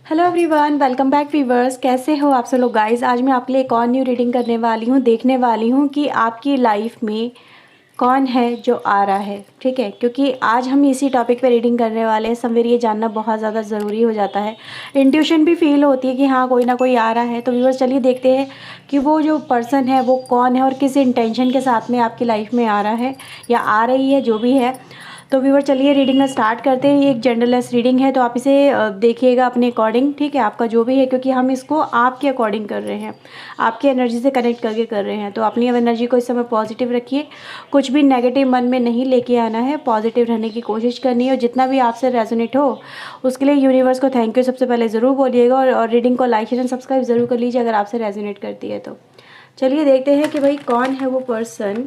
Hello everyone, welcome back viewers. कैसे हो आप सब लोग गाइस। आज मैं आपके लिए एक और न्यू रीडिंग करने वाली हूँ। देखने वाली हूँ कि आपकी लाइफ में कौन है जो आ रहा है। ठीक है, क्योंकि आज हम इसी टॉपिक पे रीडिंग करने वाले हैं। समवेर ये जानना बहुत ज़्यादा ज़रूरी हो जाता है। इंट्यूशन भी फील होती है कि हाँ कोई ना कोई आ रहा है। तो व्यूवर्स चलिए देखते हैं कि वो जो पर्सन है वो कौन है और किस इंटेंशन के साथ में आपकी लाइफ में आ रहा है या आ रही है, जो भी है। तो व्यूवर चलिए रीडिंग स्टार्ट करते हैं। ये एक जनरलेस रीडिंग है, तो आप इसे देखिएगा अपने अकॉर्डिंग। ठीक है, आपका जो भी है, क्योंकि हम इसको आपके अकॉर्डिंग कर रहे हैं, आपकी एनर्जी से कनेक्ट करके कर रहे हैं। तो अपनी एनर्जी को इस समय पॉजिटिव रखिए, कुछ भी नेगेटिव मन में नहीं लेके आना है, पॉजिटिव रहने की कोशिश करनी है। और जितना भी आपसे रेजोनेट हो उसके लिए यूनिवर्स को थैंक यू सबसे पहले ज़रूर बोलिएगा। और रीडिंग को लाइक शेयर एंड सब्सक्राइब ज़रूर कर लीजिए अगर आपसे रेजोनेट करती है तो। चलिए देखते हैं कि भाई कौन है वो पर्सन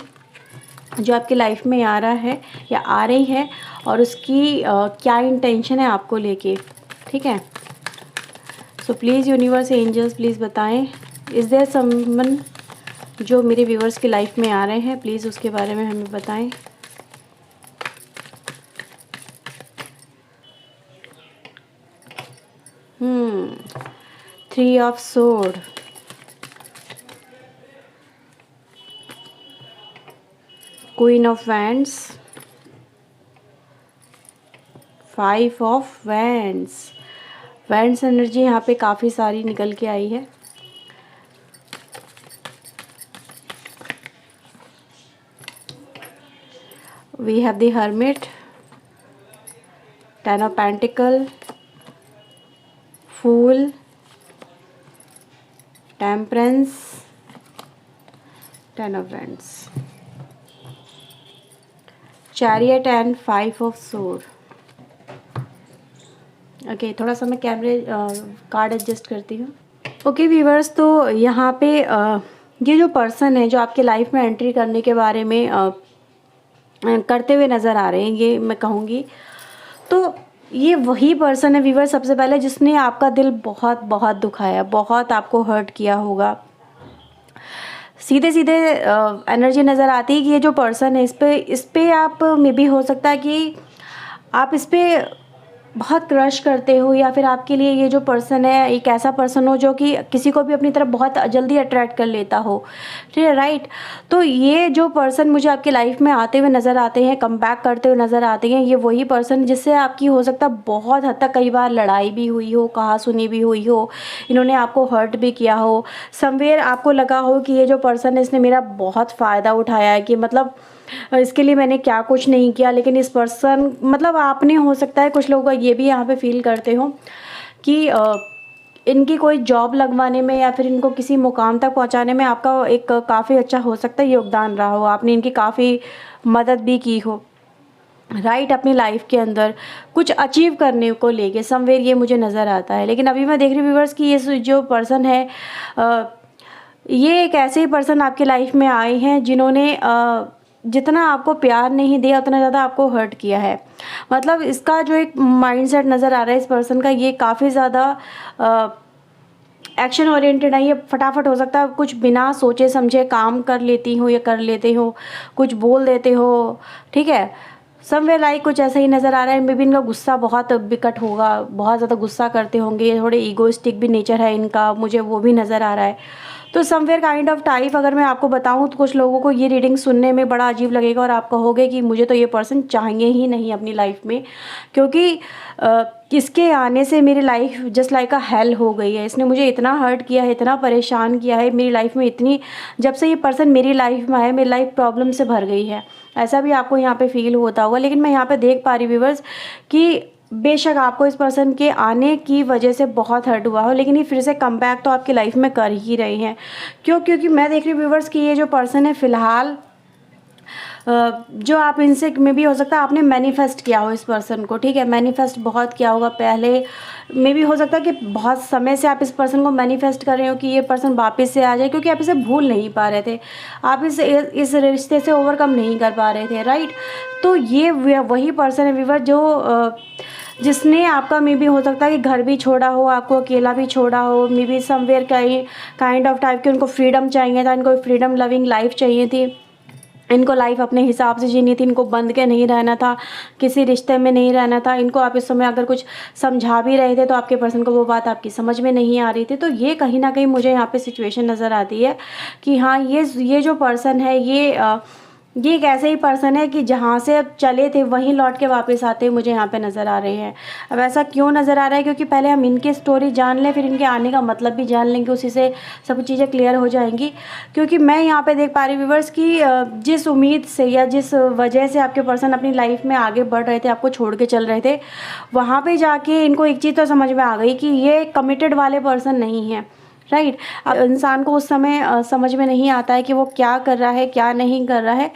जो आपकी लाइफ में आ रहा है या आ रही है, और उसकी क्या इंटेंशन है आपको लेके। ठीक है, so please universe angels please बताएं, इज़ देयर समवन जो मेरे व्यूवर्स की लाइफ में आ रहे हैं, प्लीज़ उसके बारे में हमें बताएं। Three of sword, queen of wands, five of wands. Wands energy यहाँ पे काफ़ी सारी निकल के आई है। We have the hermit, ten of pentacle, fool, temperance, ten of wands, chariot and five of sword. Okay, थोड़ा सा मैं कैमरे कार्ड एडजस्ट करती हूँ। ओके व्यूवर्स, तो यहाँ पे ये जो पर्सन है जो आपके लाइफ में एंट्री करने के बारे में करते हुए नज़र आ रहे हैं, ये मैं कहूँगी तो ये वही पर्सन है व्यूवर्स सबसे पहले जिसने आपका दिल बहुत बहुत दुखाया, बहुत आपको हर्ट किया होगा। सीधे सीधे एनर्जी नज़र आती है कि ये जो पर्सन है इस पे आप मे बी हो सकता है कि आप इस पे बहुत क्रश करते हो, या फिर आपके लिए ये जो पर्सन है एक ऐसा पर्सन हो जो कि किसी को भी अपनी तरफ बहुत जल्दी अट्रैक्ट कर लेता हो। ठीक है, राइट। तो ये जो पर्सन मुझे आपकी लाइफ में आते हुए नज़र आते हैं, कम बैक करते हुए नज़र आते हैं, ये वही पर्सन जिससे आपकी हो सकता है बहुत हद तक कई बार लड़ाई भी हुई हो, कहा सुनी भी हुई हो, इन्होंने आपको हर्ट भी किया हो। समवेयर आपको लगा हो कि ये जो पर्सन है इसने मेरा बहुत फ़ायदा उठाया है, कि मतलब इसके लिए मैंने क्या कुछ नहीं किया, लेकिन इस पर्सन मतलब आपने हो सकता है कुछ लोगों का ये भी यहाँ पे फील करते हो कि इनकी कोई जॉब लगवाने में या फिर इनको किसी मुकाम तक पहुँचाने में आपका एक काफ़ी अच्छा हो सकता है योगदान रहा हो, आपने इनकी काफ़ी मदद भी की हो। राइट, अपनी लाइफ के अंदर कुछ अचीव करने को लेके समवेयर ये मुझे नज़र आता है। लेकिन अभी मैं देख रही हूँ व्यूवर्स कि ये जो पर्सन है ये एक ऐसे ही पर्सन आपकी लाइफ में आए हैं जिन्होंने जितना आपको प्यार नहीं दिया उतना ज़्यादा आपको हर्ट किया है। मतलब इसका जो एक माइंडसेट नज़र आ रहा है इस पर्सन का, ये काफ़ी ज़्यादा एक्शन ओरिएंटेड है। ये फटाफट हो सकता है कुछ बिना सोचे समझे काम कर लेती हो या कर लेते हो, कुछ बोल देते हो। ठीक है, समवेयर लाइक कुछ ऐसा ही नज़र आ रहा है। मे बी इनका गुस्सा बहुत विकट होगा, बहुत ज़्यादा गुस्सा करते होंगे, ये थोड़े ईगोइस्टिक भी नेचर है इनका, मुझे वो भी नज़र आ रहा है। तो समवेयर काइंड ऑफ टाइप अगर मैं आपको बताऊं तो कुछ लोगों को ये रीडिंग सुनने में बड़ा अजीब लगेगा और आप कहोगे कि मुझे तो ये पर्सन चाहिए ही नहीं अपनी लाइफ में, क्योंकि किसके आने से मेरी लाइफ जस्ट लाइक अ हेल हो गई है। इसने मुझे इतना हर्ट किया है, इतना परेशान किया है मेरी लाइफ में, इतनी जब से ये पर्सन मेरी लाइफ में आया मेरी लाइफ प्रॉब्लम से भर गई है। ऐसा भी आपको यहाँ पे फील होता होगा। लेकिन मैं यहाँ पे देख पा रही व्यूवर्स कि बेशक आपको इस पर्सन के आने की वजह से बहुत हर्ट हुआ हो, लेकिन ये फिर से कम बैक तो आपकी लाइफ में कर ही रहे हैं। क्यों? क्योंकि मैं देख रही हूँ व्यूवर्स कि ये जो पर्सन है फ़िलहाल जो आप इनसे में भी हो सकता है आपने मैनिफेस्ट किया हो इस पर्सन को। ठीक है, मैनिफेस्ट बहुत किया होगा पहले, में भी हो सकता है कि बहुत समय से आप इस पर्सन को मैनिफेस्ट कर रहे हो कि ये पर्सन वापस से आ जाए, क्योंकि आप इसे भूल नहीं पा रहे थे, आप इस रिश्ते से ओवरकम नहीं कर पा रहे थे। राइट, तो ये वही पर्सन है व्यूवर जो जिसने आपका मे बी हो सकता है कि घर भी छोड़ा हो, आपको अकेला भी छोड़ा हो, may be somewhere kind of type के उनको फ्रीडम चाहिए था, इनको फ्रीडम लविंग लाइफ चाहिए थी। इनको लाइफ अपने हिसाब से जीनी थी, इनको बंध के नहीं रहना था, किसी रिश्ते में नहीं रहना था। इनको आप इस समय अगर कुछ समझा भी रहे थे तो आपके पर्सन को वो बात आपकी समझ में नहीं आ रही थी। तो ये कहीं ना कहीं मुझे यहाँ पे सिचुएशन नज़र आती है कि हाँ, ये जो पर्सन है ये एक ऐसे ही पर्सन है कि जहाँ से अब चले थे वहीं लौट के वापस आते मुझे यहाँ पे नज़र आ रहे हैं। अब ऐसा क्यों नज़र आ रहा है, क्योंकि पहले हम इनकी स्टोरी जान लें, फिर इनके आने का मतलब भी जान लेंगे, उसी से सब चीज़ें क्लियर हो जाएंगी। क्योंकि मैं यहाँ पे देख पा रही व्यूअर्स कि जिस उम्मीद से या जिस वजह से आपके पर्सन अपनी लाइफ में आगे बढ़ रहे थे, आपको छोड़ के चल रहे थे, वहाँ पर जाके इनको एक चीज़ तो समझ में आ गई कि ये कमिटेड वाले पर्सन नहीं है, राइट। इंसान को उस समय समझ में नहीं आता है कि वो क्या कर रहा है क्या नहीं कर रहा है,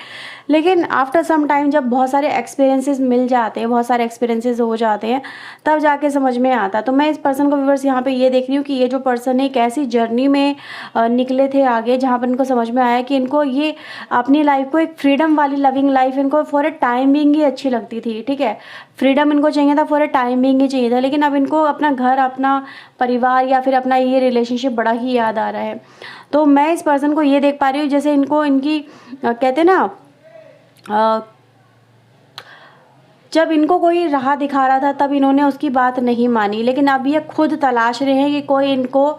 लेकिन आफ्टर सम टाइम जब बहुत सारे एक्सपीरियंसेस मिल जाते हैं, बहुत सारे एक्सपीरियंसेस हो जाते हैं, तब जाके समझ में आता। तो मैं इस पर्सन को व्यूअर्स यहाँ पे ये देख रही हूँ कि ये जो पर्सन है एक ऐसी जर्नी में निकले थे आगे, जहाँ पर इनको समझ में आया कि इनको ये अपनी लाइफ को एक फ्रीडम वाली लविंग लाइफ इनको फॉर ए टाइम बिंग ही अच्छी लगती थी, ठीक है। फ्रीडम इनको चाहिए था, फॉर ए टाइम बिंग ही चाहिए था, लेकिन अब इनको अपना घर, अपना परिवार या फिर अपना ये रिलेशनशिप बड़ा ही याद आ रहा है। तो मैं इस पर्सन को ये देख पा रही हूँ जैसे इनको इनकी कहते हैं ना, जब इनको कोई राह दिखा रहा था तब इन्होंने उसकी बात नहीं मानी, लेकिन अब ये खुद तलाश रहे हैं कि कोई इनको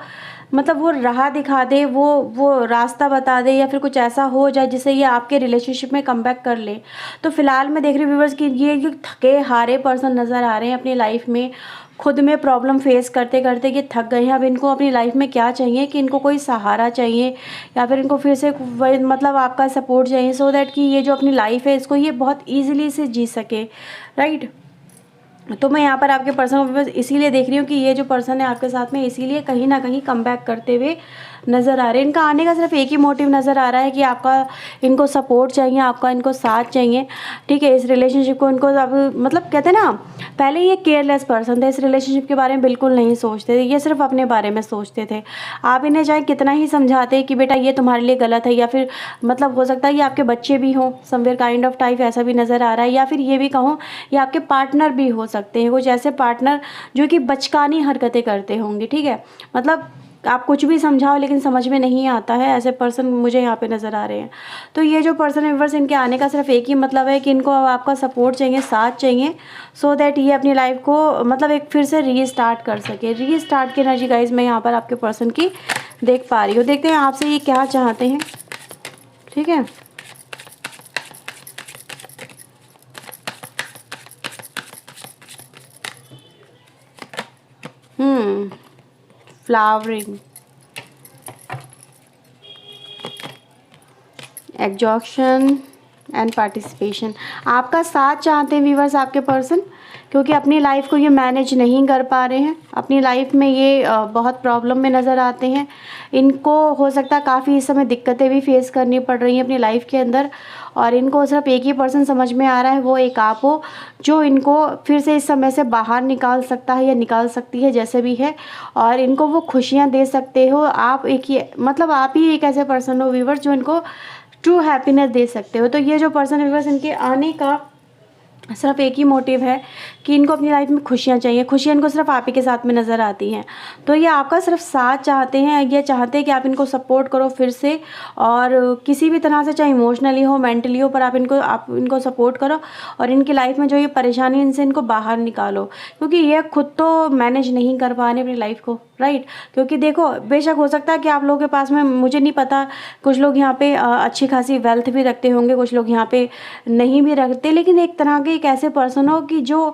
मतलब वो राह दिखा दे, वो रास्ता बता दे, या फिर कुछ ऐसा हो जाए जिससे ये आपके रिलेशनशिप में कम बैक कर ले। तो फिलहाल मैं देख रही हूँ व्यूअर्स कि ये जो थके हारे पर्सन नज़र आ रहे हैं अपनी लाइफ में, खुद में प्रॉब्लम फेस करते करते ये थक गए हैं। अब इनको अपनी लाइफ में क्या चाहिए कि इनको कोई सहारा चाहिए, या फिर इनको फिर से मतलब आपका सपोर्ट चाहिए, सो दैट कि ये जो अपनी लाइफ है इसको ये बहुत ईजिली से जी सके, राइट। तो मैं यहाँ पर आपके पर्सन को इसीलिए देख रही हूँ कि ये जो पर्सन है आपके साथ में इसीलिए कहीं ना कहीं कम बैक करते हुए नज़र आ रहे हैं। इनका आने का सिर्फ एक ही मोटिव नज़र आ रहा है कि आपका इनको सपोर्ट चाहिए, आपका इनको साथ चाहिए, ठीक है। इस रिलेशनशिप को इनको अब मतलब कहते हैं ना, पहले ये केयरलेस पर्सन थे, इस रिलेशनशिप के बारे में बिल्कुल नहीं सोचते थे, ये सिर्फ अपने बारे में सोचते थे। आप इन्हें चाहे कितना ही समझाते कि बेटा ये तुम्हारे लिए गलत है, या फिर मतलब हो सकता है ये आपके बच्चे भी हों, समवेयर काइंड ऑफ टाइप ऐसा भी नज़र आ रहा है, या फिर ये भी कहूँ ये आपके पार्टनर भी हो सकते हैं, कुछ ऐसे पार्टनर जो कि बचकानी हरकतें करते होंगे, ठीक है। मतलब आप कुछ भी समझाओ लेकिन समझ में नहीं आता है, ऐसे पर्सन मुझे यहाँ पे नज़र आ रहे हैं। तो ये जो पर्सन है व्यूअर्स, इनके आने का सिर्फ एक ही मतलब है कि इनको अब आपका सपोर्ट चाहिए, साथ चाहिए, सो दैट ये अपनी लाइफ को मतलब एक फिर से रीस्टार्ट कर सके। रीस्टार्ट की एनर्जी गाइज मैं यहाँ पर आपके पर्सन की देख पा रही हूँ। देखते हैं आपसे ये क्या चाहते हैं, ठीक है। Flowering, exhaustion and participation. आपका साथ चाहते हैं व्यूअर्स आपके पर्सन, क्योंकि अपनी लाइफ को ये मैनेज नहीं कर पा रहे हैं, अपनी लाइफ में ये बहुत प्रॉब्लम में नज़र आते हैं। इनको हो सकता है काफ़ी इस समय दिक्कतें भी फेस करनी पड़ रही हैं अपनी लाइफ के अंदर, और इनको सिर्फ एक ही पर्सन समझ में आ रहा है, वो एक आप हो जो इनको फिर से इस समय से बाहर निकाल सकता है या निकाल सकती है, जैसे भी है, और इनको वो खुशियाँ दे सकते हो। आप एक ही मतलब आप ही एक ऐसे पर्सन हो व्यूअर्स जो इनको ट्रू हैप्पीनेस दे सकते हो। तो ये जो पर्सन व्यूअर्स, इनके आने का सिर्फ एक ही मोटिव है कि इनको अपनी लाइफ में खुशियाँ चाहिए, खुशियाँ इनको सिर्फ आप ही के साथ में नज़र आती हैं। तो ये आपका सिर्फ साथ चाहते हैं, ये चाहते हैं कि आप इनको सपोर्ट करो फिर से, और किसी भी तरह से, चाहे इमोशनली हो, मेंटली हो, पर आप इनको सपोर्ट करो, और इनकी लाइफ में जो ये परेशानी इनसे इनको बाहर निकालो, क्योंकि ये खुद तो मैनेज नहीं कर पा रहे अपनी लाइफ को, राइट। क्योंकि देखो, बेशक हो सकता है कि आप लोगों के पास में, मुझे नहीं पता, कुछ लोग यहाँ पे अच्छी खासी वेल्थ भी रखते होंगे, कुछ लोग यहाँ पे नहीं भी रखते, लेकिन एक तरह के एक ऐसे पर्सन हो कि जो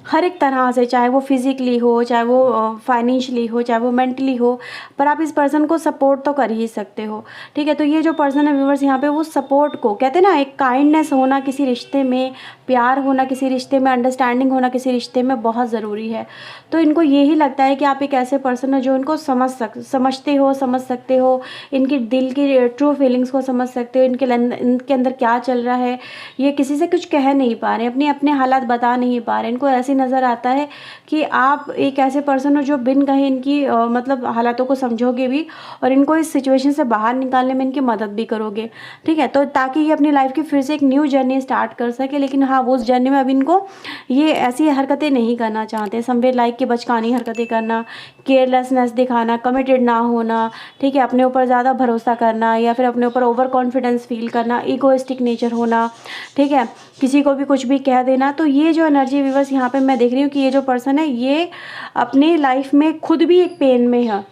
हर एक तरह से, चाहे वो फिज़िकली हो, चाहे वो फाइनेंशियली हो, चाहे वो मेंटली हो, पर आप इस पर्सन को सपोर्ट तो कर ही सकते हो, ठीक है। तो ये जो पर्सन है व्यूअर्स यहाँ पे, वो सपोर्ट को कहते हैं ना, एक काइंडनेस होना किसी रिश्ते में, प्यार होना किसी रिश्ते में, अंडरस्टैंडिंग होना किसी रिश्ते में बहुत ज़रूरी है। तो इनको यही लगता है कि आप एक ऐसे पर्सन हो जो इनको समझते हो, समझ सकते हो, इनकी दिल की ट्रू फीलिंग्स को समझ सकते हो, इनके अंदर क्या चल रहा है। ये किसी से कुछ कह नहीं पा रहे, अपने हालात बता नहीं पा रहे, इनको ऐसा ऐसी नज़र आता है कि आप एक ऐसे पर्सन हो जो बिन कहे इनकी मतलब हालातों को समझोगे भी और इनको इस सिचुएशन से बाहर निकालने में इनकी मदद भी करोगे, ठीक है। तो ताकि ये अपनी लाइफ की फिर से एक न्यू जर्नी स्टार्ट कर सके, लेकिन हाँ वो उस जर्नी में अब इनको ये ऐसी हरकतें नहीं करना चाहते, समवेयर लाइक कि बचकानी हरकतें करना, केयरलेसनेस दिखाना, कमिटेड ना होना, ठीक है, अपने ऊपर ज़्यादा भरोसा करना या फिर अपने ऊपर ओवर कॉन्फिडेंस फील करना, ईगोइस्टिक नेचर होना, ठीक है, किसी को भी कुछ भी कह देना। तो ये जो एनर्जी व्यूअर्स यहाँ पे मैं देख रही हूँ कि ये जो पर्सन है ये अपनी लाइफ में खुद भी एक पेन में है,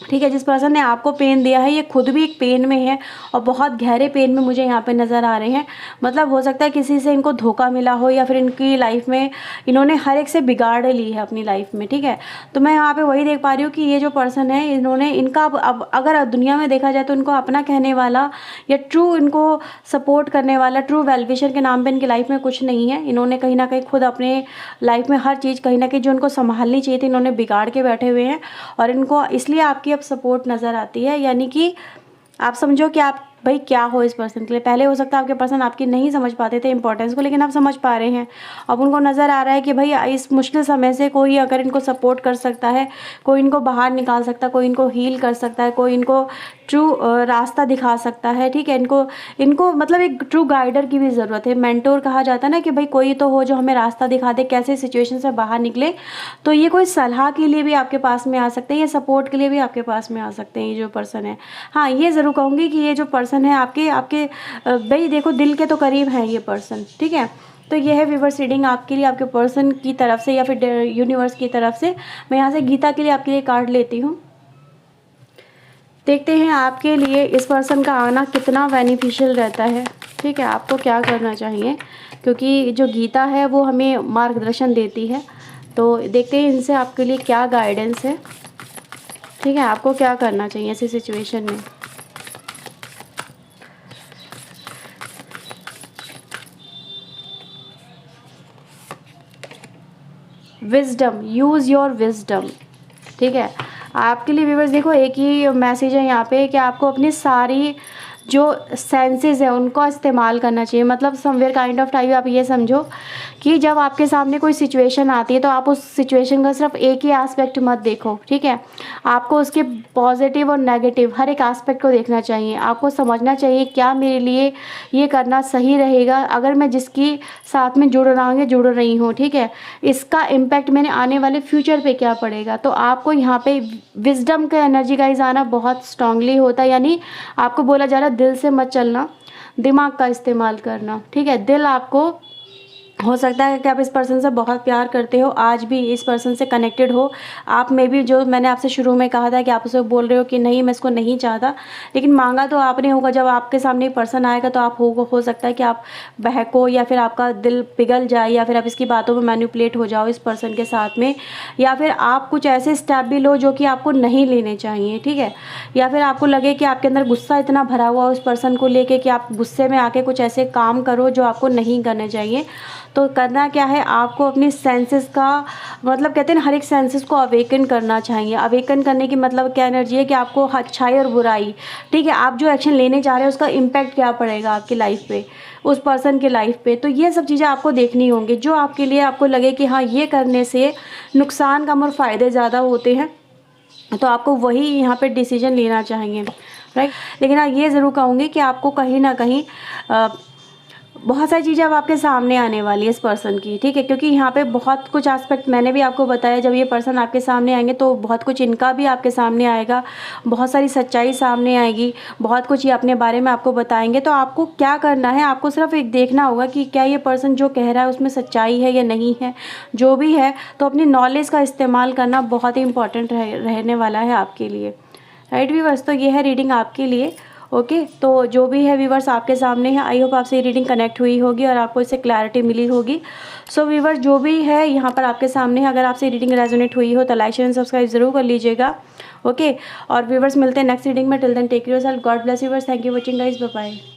ठीक है। जिस पर्सन ने आपको पेन दिया है ये खुद भी एक पेन में है और बहुत गहरे पेन में मुझे यहाँ पे नज़र आ रहे हैं। मतलब हो सकता है किसी से इनको धोखा मिला हो या फिर इनकी लाइफ में इन्होंने हर एक से बिगाड़ ली है अपनी लाइफ में, ठीक है। तो मैं यहाँ पे वही देख पा रही हूँ कि ये जो पर्सन है इन्होंने इनका अब अगर दुनिया में देखा जाए तो इनको अपना कहने वाला या ट्रू इनको सपोर्ट करने वाला, ट्रू वेलविशर के नाम पर इनकी लाइफ में कुछ नहीं है। इन्होंने कहीं ना कहीं खुद अपने लाइफ में हर चीज़ कहीं ना कहीं जो इनको संभालनी चाहिए थी इन्होंने बिगाड़ के बैठे हुए हैं और इनको इसलिए आपकी अब सपोर्ट नज़र आती है। यानी कि आप समझो कि आप भाई क्या हो इस पर्सन के लिए। पहले हो सकता है आपके पर्सन आपकी नहीं समझ पाते थे इंपॉर्टेंस को, लेकिन आप समझ पा रहे हैं। अब उनको नज़र आ रहा है कि भाई इस मुश्किल समय से कोई अगर इनको सपोर्ट कर सकता है, कोई इनको बाहर निकाल सकता है, कोई इनको हील कर सकता है, कोई इनको ट्रू रास्ता दिखा सकता है, ठीक है। इनको मतलब एक ट्रू गाइडर की भी ज़रूरत है। मेंटोर कहा जाता है ना कि भाई कोई तो हो जो हमें रास्ता दिखा दे कैसे सिचुएशन से बाहर निकले। तो ये कोई सलाह के लिए भी आपके पास में आ सकते हैं, ये सपोर्ट के लिए भी आपके पास में आ सकते हैं ये जो पर्सन है। हाँ ये ज़रूर कहूँगी कि ये जो पर्सन है आपके भाई देखो दिल के तो करीब हैं ये पर्सन, ठीक है। तो ये है व्यूअर्स रीडिंग आपके लिए, आपके पर्सन की तरफ से या फिर यूनिवर्स की तरफ से। मैं यहाँ से गीता के लिए आपके लिए कार्ड लेती हूँ। देखते हैं आपके लिए इस पर्सन का आना कितना बेनिफिशियल रहता है, ठीक है। आपको क्या करना चाहिए, क्योंकि जो गीता है वो हमें मार्गदर्शन देती है। तो देखते हैं इनसे आपके लिए क्या गाइडेंस है, ठीक है। आपको क्या करना चाहिए ऐसी सिचुएशन में। विजडम, यूज़ योर विजडम, ठीक है। आपके लिए व्यूअर्स देखो एक ही मैसेज है यहाँ पे कि आपको अपनी सारी जो सेंसेस है उनको इस्तेमाल करना चाहिए। मतलब समवेयर काइंड ऑफ टाइप आप ये समझो कि जब आपके सामने कोई सिचुएशन आती है तो आप उस सिचुएशन का सिर्फ एक ही एस्पेक्ट मत देखो, ठीक है। आपको उसके पॉजिटिव और नेगेटिव हर एक एस्पेक्ट को देखना चाहिए। आपको समझना चाहिए क्या मेरे लिए ये करना सही रहेगा, अगर मैं जिसकी साथ में जुड़ रहा हूँ या जुड़ रही हूँ, ठीक है, इसका इम्पैक्ट मैंने आने वाले फ्यूचर पे क्या पड़ेगा। तो आपको यहाँ पे विजडम का एनर्जी गाइस आना बहुत स्ट्रांगली होता है। यानी आपको बोला जा रहा है दिल से मत चलना, दिमाग का इस्तेमाल करना, ठीक है। दिल आपको हो सकता है कि आप इस पर्सन से बहुत प्यार करते हो, आज भी इस पर्सन से कनेक्टेड हो। आप में भी जो मैंने आपसे शुरू में कहा था कि आप उसे बोल रहे हो कि नहीं मैं इसको नहीं चाहता, लेकिन मांगा तो आपने होगा। जब आपके सामने पर्सन आएगा तो आप हो सकता है कि आप बहको या फिर आपका दिल पिघल जाए या फिर आप इसकी बातों में मैनिपुलेट हो जाओ इस पर्सन के साथ में, या फिर आप कुछ ऐसे स्टेप भी लो जो कि आपको नहीं लेने चाहिए, ठीक है। या फिर आपको लगे कि आपके अंदर गुस्सा इतना भरा हुआ उस पर्सन को लेके कि आप गुस्से में आके कुछ ऐसे काम करो जो आपको नहीं करने चाहिए। तो करना क्या है, आपको अपनी सेंसेस का मतलब कहते हैं ना हर एक सेंसेस को अवेकन करना चाहिए। अवेकन करने की मतलब क्या एनर्जी है कि आपको अच्छाई और बुराई, ठीक है, आप जो एक्शन लेने जा रहे हैं उसका इम्पैक्ट क्या पड़ेगा आपकी लाइफ पे, उस पर्सन की लाइफ पे। तो ये सब चीज़ें आपको देखनी होंगी जो आपके लिए आपको लगे कि हाँ ये करने से नुकसान कम और फ़ायदे ज़्यादा होते हैं, तो आपको वही यहाँ पे डिसीजन लेना चाहिए, राइट। लेकिन हाँ ये ज़रूर कहूँगी कि आपको कहीं ना कहीं बहुत सारी चीज़ें अब आपके सामने आने वाली है इस पर्सन की, ठीक है। क्योंकि यहाँ पे बहुत कुछ एस्पेक्ट मैंने भी आपको बताया, जब ये पर्सन आपके सामने आएंगे तो बहुत कुछ इनका भी आपके सामने आएगा, बहुत सारी सच्चाई सामने आएगी, बहुत कुछ ये अपने बारे में आपको बताएंगे। तो आपको क्या करना है, आपको सिर्फ एक देखना होगा कि क्या ये पर्सन जो कह रहा है उसमें सच्चाई है या नहीं है। जो भी है तो अपनी नॉलेज का इस्तेमाल करना बहुत ही इंपॉर्टेंट रहने वाला है आपके लिए, राइट व्यूअर्स। तो ये है रीडिंग आपके लिए, ओके। तो जो भी है व्यूवर्स आपके सामने है, आई होप आपसे ये रीडिंग कनेक्ट हुई होगी और आपको इससे क्लैरिटी मिली होगी। सो व्यूवर्स जो भी है यहाँ पर आपके सामने है, अगर आपसे रीडिंग रेजोनेट हुई हो तो लाइक शेयर एंड सब्सक्राइब जरूर कर लीजिएगा, ओके। और व्यूवर्स मिलते हैं नेक्स्ट रीडिंग में। Till then take care yourself, God bless you viewers, thank you watching guys, bye bye.